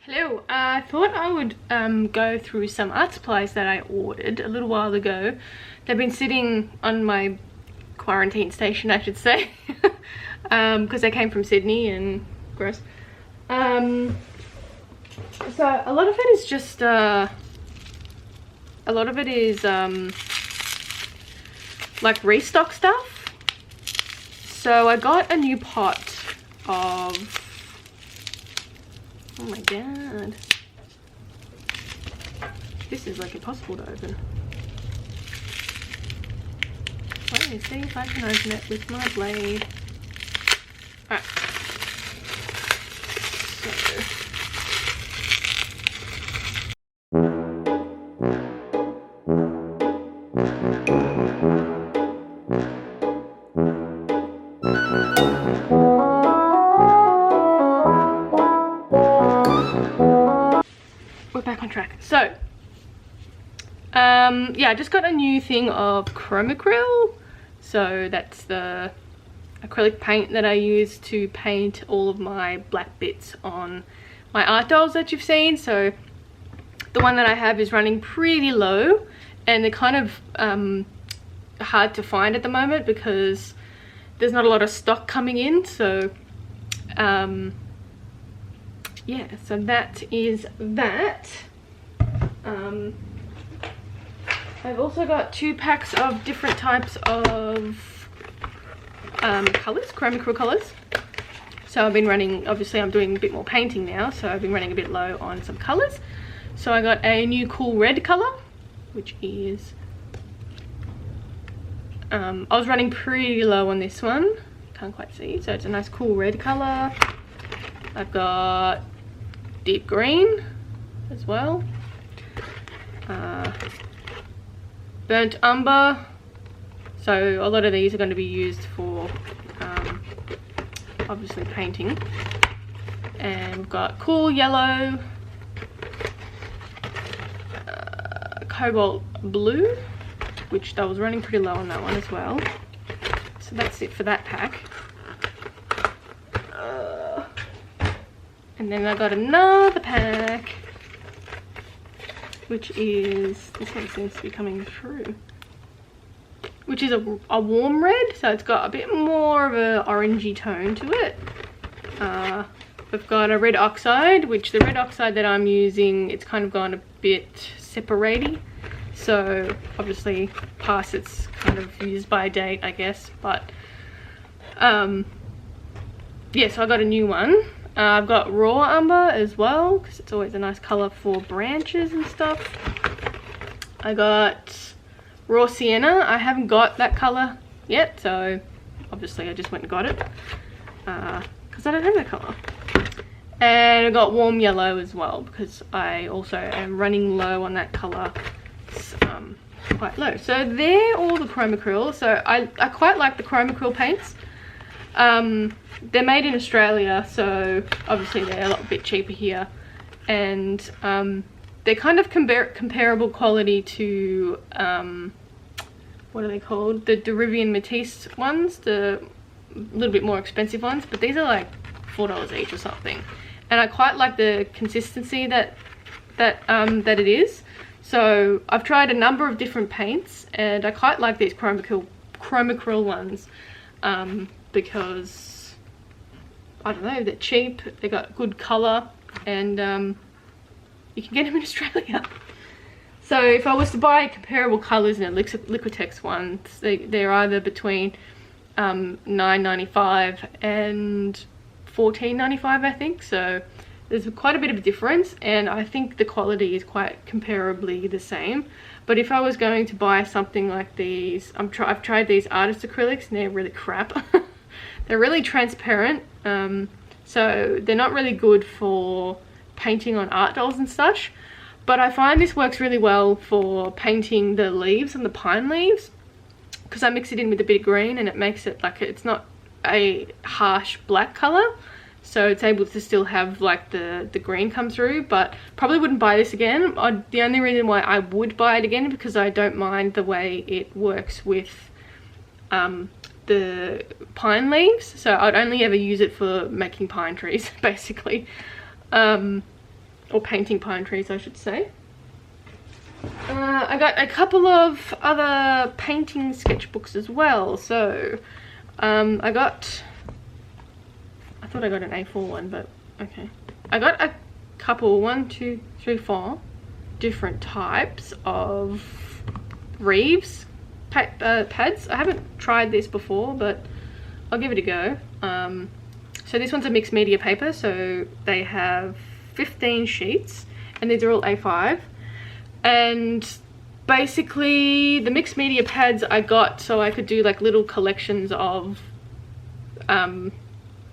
Hello, I thought I would go through some art supplies that I ordered a little while ago. They've been sitting on my quarantine station, I should say, because they came from Sydney and gross. So a lot of it is just, like restock stuff. So I got a new pot of, oh my god, this is like impossible to open. Let me see if I can open it with my blade. Alright, we're back on track. So yeah, I just got a new thing of Chromacryl. So that's the acrylic paint that I use to paint all of my black bits on my art dolls that you've seen. So the one that I have is running pretty low, and they're kind of hard to find at the moment because there's not a lot of stock coming in. So yeah, so that is that. I've also got 2 packs of different types of colours, Chromacryl Colours. So I've been running, obviously I'm doing a bit more painting now, so I've been running a bit low on some colours. So I got a new cool red colour, which is, I was running pretty low on this one, can't quite see, so it's a nice cool red colour. I've got deep green as well, burnt umber. So a lot of these are going to be used for obviously painting. And we've got cool yellow, cobalt blue, which I was running pretty low on that one as well. So that's it for that pack. And then I got another pack, which is, this one seems to be coming through, which is a warm red. So it's got a bit more of a orangey tone to it. We've got a red oxide, which the red oxide that I'm using, it's kind of gone a bit separate-y. So obviously past its kind of used by date, I guess. But yeah, so I got a new one. I've got raw umber as well, because it's always a nice colour for branches and stuff. I got raw sienna. I haven't got that colour yet, so obviously I just went and got it because I don't have that colour. And I got warm yellow as well, because I also am running low on that colour. It's quite low. So they're all the Chromacryl. So I quite like the Chromacryl paints. They're made in Australia, so obviously they're a bit cheaper here, and they're kind of comparable quality to what are they called, the Derivian Matisse ones, the little bit more expensive ones, but these are like $4 each or something. And I quite like the consistency that it is. So I've tried a number of different paints, and I quite like these Chromacryl ones because I don't know, they're cheap, they got good colour, and you can get them in Australia. So if I was to buy comparable colours in a Liquitex one, they're either between $9.95 and $14.95, I think. So there's quite a bit of a difference, and I think the quality is quite comparably the same. But if I was going to buy something like these, I've tried these artist acrylics, and they're really crap. They're really transparent, so they're not really good for painting on art dolls and such. But I find this works really well for painting the leaves and the pine leaves, because I mix it in with a bit of green, and it makes it like, it's not a harsh black colour, so it's able to still have like the green come through. But probably wouldn't buy this again. The only reason why I would buy it again, because I don't mind the way it works with the pine leaves, so I'd only ever use it for making pine trees basically. or painting pine trees I should say. I got a couple of other painting sketchbooks as well. So I thought I got an A4 one, but okay. I got a couple, 1, 2, 3, 4 different types of Reeves pads. I haven't tried this before, but I'll give it a go. So this one's a mixed media paper, so they have 15 sheets, and these are all A5. And basically the mixed media pads I got so I could do like little collections of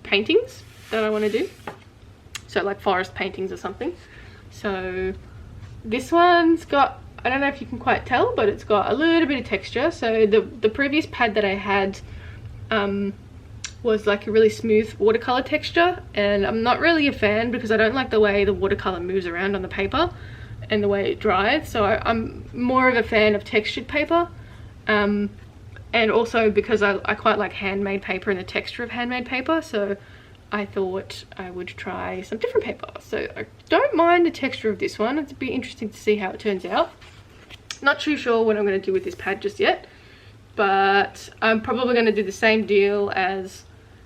paintings that I want to do, so like forest paintings or something. So this one's got, I don't know if you can quite tell, but it's got a little bit of texture. So the previous pad that I had was like a really smooth watercolor texture, and I'm not really a fan because I don't like the way the watercolor moves around on the paper and the way it dries. So I'm more of a fan of textured paper, and also because I quite like handmade paper and the texture of handmade paper, so I thought I would try some different paper. So I don't mind the texture of this one. It'd be interesting to see how it turns out. Not too sure what I'm going to do with this pad just yet, but I'm probably going to do the same deal as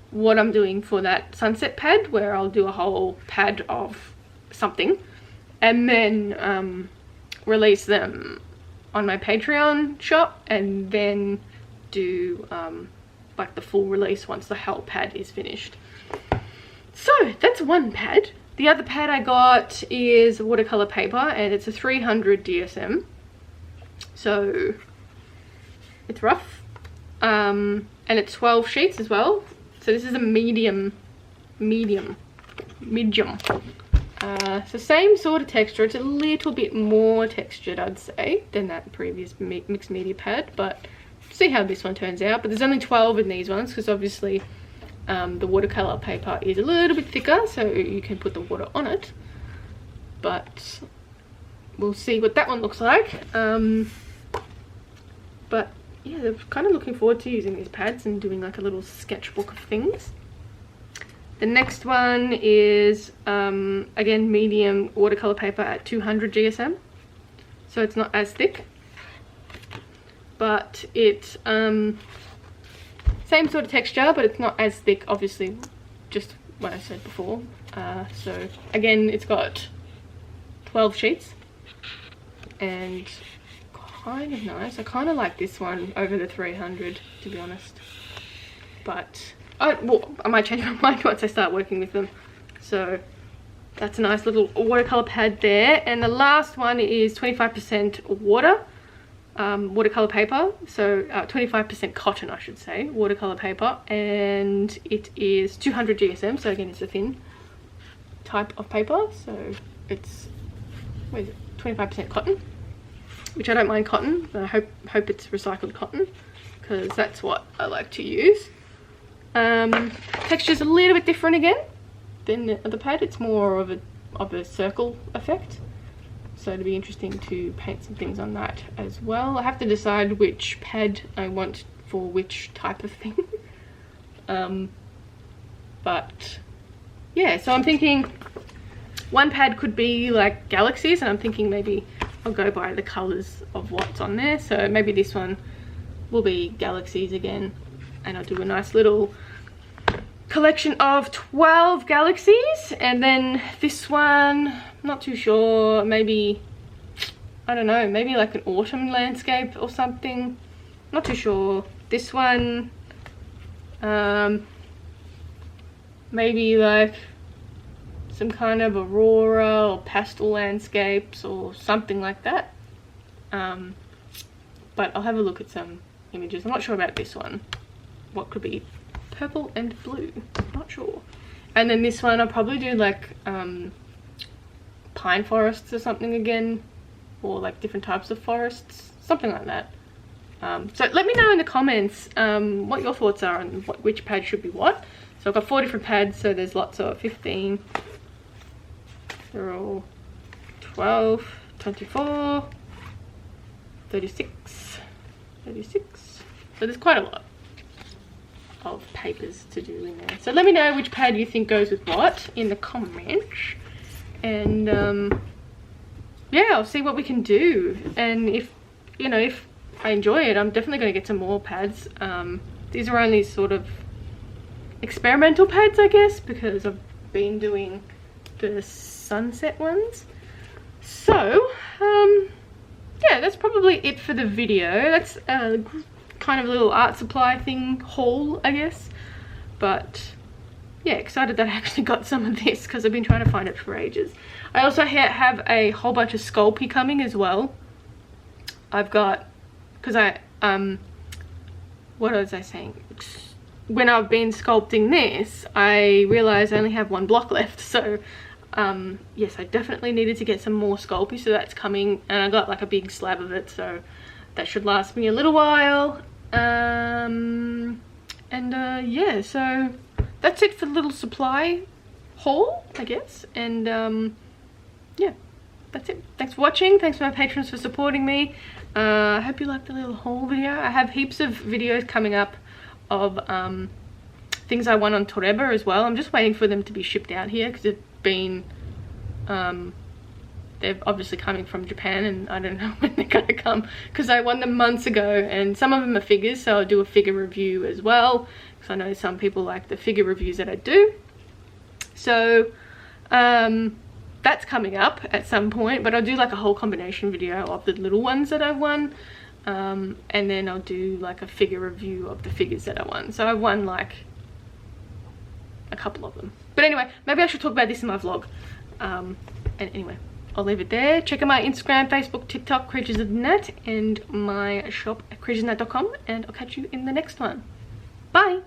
what I'm doing for that sunset pad, where I'll do a whole pad of something and then release them on my Patreon shop, and then do like the full release once the whole pad is finished. So that's one pad. The other pad I got is watercolor paper, and it's a 300 DSM, so it's rough, and it's 12 sheets as well. So this is a medium. So same sort of texture. It's a little bit more textured, I'd say, than that previous mixed media pad, but see how this one turns out. But there's only 12 in these ones because obviously the watercolor paper is a little bit thicker, so you can put the water on it. But we'll see what that one looks like. But yeah, I'm kind of looking forward to using these pads and doing like a little sketchbook of things. The next one is again medium watercolor paper at 200 GSM, so it's not as thick, but it's same sort of texture, but it's not as thick, obviously, just what I said before. So again, it's got 12 sheets and kind of nice. I kind of like this one over the 300, to be honest, but well, I might change my mind once I start working with them. So that's a nice little watercolor pad there. And the last one is 25% water, watercolor paper. So 25% cotton, I should say, watercolor paper. And it is 200 GSM. So again, it's a thin type of paper. So it's, what is it, 25% cotton, which I don't mind cotton. But I hope it's recycled cotton, because that's what I like to use. Texture's a little bit different again than the pad. It's more of a circle effect, so it'll be interesting to paint some things on that as well. I have to decide which pad I want for which type of thing. But yeah, so I'm thinking one pad could be like galaxies, and I'm thinking maybe I'll go by the colors of what's on there. So maybe this one will be galaxies again, and I'll do a nice little collection of 12 galaxies. And then this one, not too sure, maybe, I don't know, maybe like an autumn landscape or something, not too sure. This one maybe like some kind of aurora or pastel landscapes or something like that. But I'll have a look at some images. I'm not sure about this one, what could be purple and blue, not sure. And then this one I'll probably do like pine forests or something again, or like different types of forests, something like that. So let me know in the comments what your thoughts are on which pad should be what. So I've got 4 different pads, so there's lots of 15, they're all 12, 24, 36, 36, so there's quite a lot of papers to do in there. So let me know which pad you think goes with what in the comments, and yeah, I'll see what we can do. And if, you know, if I enjoy it, I'm definitely going to get some more pads. These are only sort of experimental pads, I guess, because I've been doing the sunset ones. So yeah, that's probably it for the video. That's a kind of a little art supply thing haul, I guess. But yeah, excited that I actually got some of this because I've been trying to find it for ages. I also have a whole bunch of Sculpey coming as well. I've got, because what was I saying? When I've been sculpting this, I realized I only have one block left. So yes, I definitely needed to get some more Sculpey, so that's coming. And I got like a big slab of it, so that should last me a little while. Yeah, so that's it for the little supply haul, I guess. And yeah, that's it. Thanks for watching. Thanks to my patrons for supporting me. I hope you liked the little haul video. I have heaps of videos coming up of things I won on Toreba as well. I'm just waiting for them to be shipped out here because they've been they're obviously coming from Japan, and I don't know when they're gonna come because I won them months ago. And some of them are figures, so I'll do a figure review as well because I know some people like the figure reviews that I do. So that's coming up at some point, but I'll do like a whole combination video of the little ones that I've won, and then I'll do like a figure review of the figures that I won. So I've won like a couple of them, but anyway, maybe I should talk about this in my vlog. And anyway, I'll leave it there. Check out my Instagram, Facebook, TikTok, Creatures of the Net, and my shop at creaturesofthenet.com, and I'll catch you in the next one. Bye.